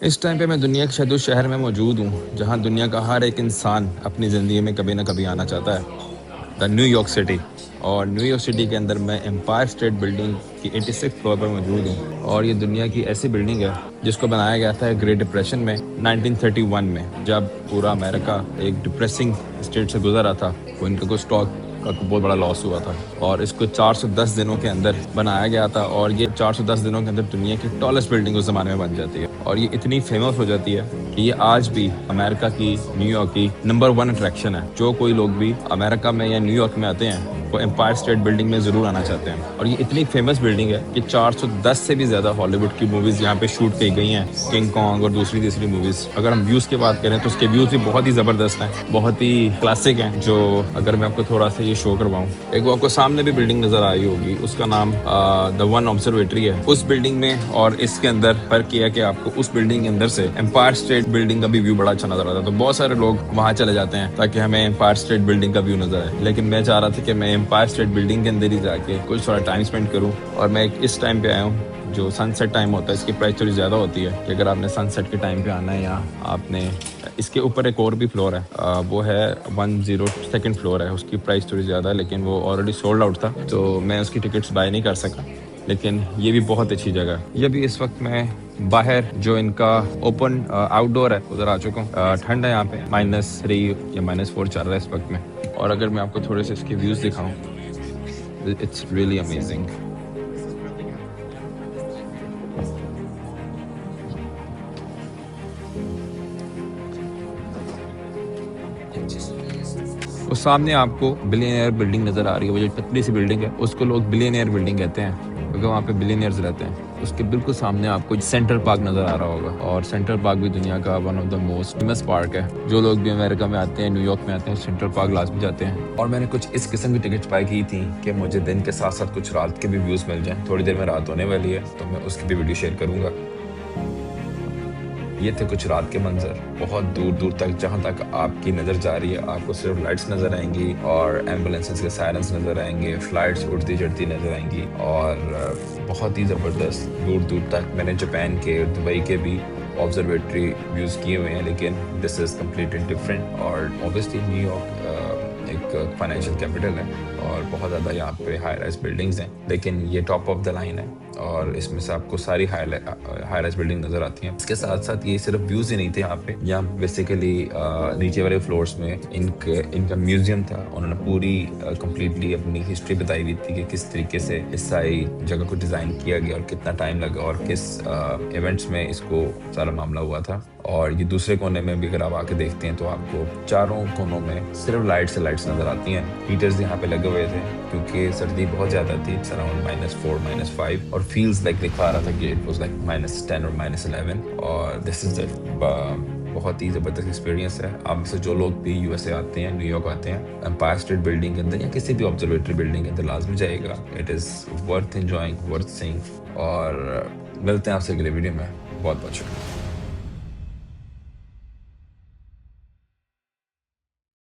इस टाइम पे मैं दुनिया के शायद उस शहर में मौजूद हूँ जहाँ दुनिया का हर एक इंसान अपनी ज़िंदगी में कभी ना कभी आना चाहता है, द न्यूयॉर्क सिटी। और न्यूयॉर्क सिटी के अंदर मैं एम्पायर स्टेट बिल्डिंग की 86 फ्लोर पर मौजूद हूँ। और ये दुनिया की ऐसी बिल्डिंग है जिसको बनाया गया था ग्रेट डिप्रेशन में 1931 में, जब पूरा अमेरिका एक डिप्रेसिंग स्टेट से गुजर रहा था। वो इनका कुछ स्टॉक का बहुत बड़ा लॉस हुआ था और इसको 410 दिनों के अंदर बनाया गया था। और ये 410 दिनों के अंदर दुनिया की टॉलेस्ट बिल्डिंग उस ज़माने में बन जाती है और ये इतनी फेमस हो जाती है कि ये आज भी अमेरिका की, न्यूयॉर्क की नंबर 1 अट्रैक्शन है। जो कोई लोग भी अमेरिका में या न्यूयॉर्क में आते हैं वो एम्पायर स्टेट बिल्डिंग में ज़रूर आना चाहते हैं। और ये इतनी फेमस बिल्डिंग है कि 410 से भी ज़्यादा हॉलीवुड की मूवीज़ यहाँ पे शूट की गई हैं, किंग कॉन्ग और दूसरी तीसरी मूवीज़। अगर हम व्यूज़ की बात करें तो उसके व्यूज़ भी बहुत ही ज़बरदस्त हैं, बहुत ही क्लासिक हैं। जो अगर मैं आपको थोड़ा सा ये शो करवाऊँ, एक वो आपको सामने भी बिल्डिंग नज़र आ रही होगी, उसका नाम द वन ऑब्जर्वेटरी है। उस बिल्डिंग में और इसके अंदर फर्क किया कि आपको उस बिल्डिंग के अंदर से एम्पायर स्टेट बिल्डिंग का भी व्यू बड़ा अच्छा नजर आता है। तो बहुत सारे लोग वहाँ चले जाते हैं ताकि हमें एम्पायर स्टेट बिल्डिंग का व्यू नजर आए, लेकिन मैं चाह रहा था कि मैं एम्पायर स्टेट बिल्डिंग के अंदर ही जाके कुछ थोड़ा टाइम स्पेंड करूँ। और मैं इस टाइम पे आया हूँ जो सनसेट टाइम होता है, इसकी प्राइस थोड़ी ज़्यादा होती है कि अगर आपने सनसेट के टाइम पे आना है या आपने इसके ऊपर एक और भी फ्लोर है, वो है 102nd फ्लोर है, उसकी प्राइस थोड़ी ज़्यादा है लेकिन वो ऑलरेडी सोल्ड आउट था तो मैं उसकी टिकट्स बाय नहीं कर सका। लेकिन ये भी बहुत अच्छी जगह है। ये भी इस वक्त मैं बाहर जो इनका ओपन आउटडोर है उधर आ चुका हूँ। ठंड है यहाँ पे, -3 या -4 चल रहा है इस वक्त में। और अगर मैं आपको थोड़े से इसके व्यूज़ दिखाऊँ, इट्स रियली अमेजिंग। उस सामने आपको बिलियनियर बिल्डिंग नज़र आ रही है, वो जो पतली सी बिल्डिंग है उसको लोग बिलियनियर बिल्डिंग कहते हैं क्योंकि वहाँ पे बिलियनियर्स रहते हैं। उसके बिल्कुल सामने आपको सेंट्रल पार्क नज़र आ रहा होगा और सेंट्रल पार्क भी दुनिया का one of the most famous park है। जो लोग भी अमेरिका में आते हैं, न्यूयॉर्क में आते हैं, सेंट्रल पार्क लाजमी जाते हैं। और मैंने कुछ इस किस्म की टिकट्स बाय की थी कि मुझे दिन के साथ साथ कुछ रात के भी व्यूज़ मिल जाएँ। थोड़ी देर में रात होने वाली है तो मैं उसकी भी वीडियो शेयर करूँगा। ये थे कुछ रात के मंजर। बहुत दूर दूर तक जहाँ तक आपकी नज़र जा रही है आपको सिर्फ लाइट्स नज़र आएंगी और एम्बुलेंसेस के सायरन्स नज़र आएंगे, फ्लाइट्स उड़ती चढ़ती नज़र आएंगी और बहुत ही ज़बरदस्त दूर दूर तक। मैंने जापान के, दुबई के भी ऑब्जर्वेटरी व्यूज़ किए हुए हैं लेकिन दिस इज़ कम्प्लीटली डिफरेंट। और ऑब्वियसली न्यूयॉर्क एक फाइनेंशियल कैपिटल है और बहुत ज़्यादा यहाँ पे हाई राइज बिल्डिंग्स हैं, लेकिन ये टॉप ऑफ द लाइन है और इसमें से आपको सारी हाई राइज बिल्डिंग नज़र आती हैं। इसके साथ साथ ये सिर्फ व्यूज़ ही नहीं थे यहाँ पे, यहाँ बेसिकली नीचे वाले फ्लोर्स में इनका म्यूज़ियम था। उन्होंने पूरी कम्प्लीटली अपनी हिस्ट्री बताई हुई थी कि किस तरीके से इस सारी जगह को डिज़ाइन किया गया और कितना टाइम लगा और किस इवेंट्स में इसको सारा मामला हुआ था। और ये दूसरे कोने में भी अगर आप आके देखते हैं तो आपको चारों कोनों में सिर्फ लाइट्स नज़र आती हैं। हीटर्स यहाँ पे लगे हुए थे क्योंकि सर्दी बहुत ज़्यादा थी, अराउंड -4 -5 और फील्स लाइक दिखा रहा था कि इट वाज लाइक -10 और -11। और दिस इज़ बहुत ही ज़बरदस्त एक्सपीरियंस है। आप में से जो लोग भी यूएसए आते हैं, न्यूयॉर्क आते हैं, एम्पायर स्टेट बिल्डिंग के अंदर या किसी भी ऑब्जर्वेटरी बिल्डिंग के अंदर लाजमी जाएगा। It is worth enjoying, worth seeing. और मिलते हैं आपसे अगले वीडियो में। बहुत बहुत शुक्रिया।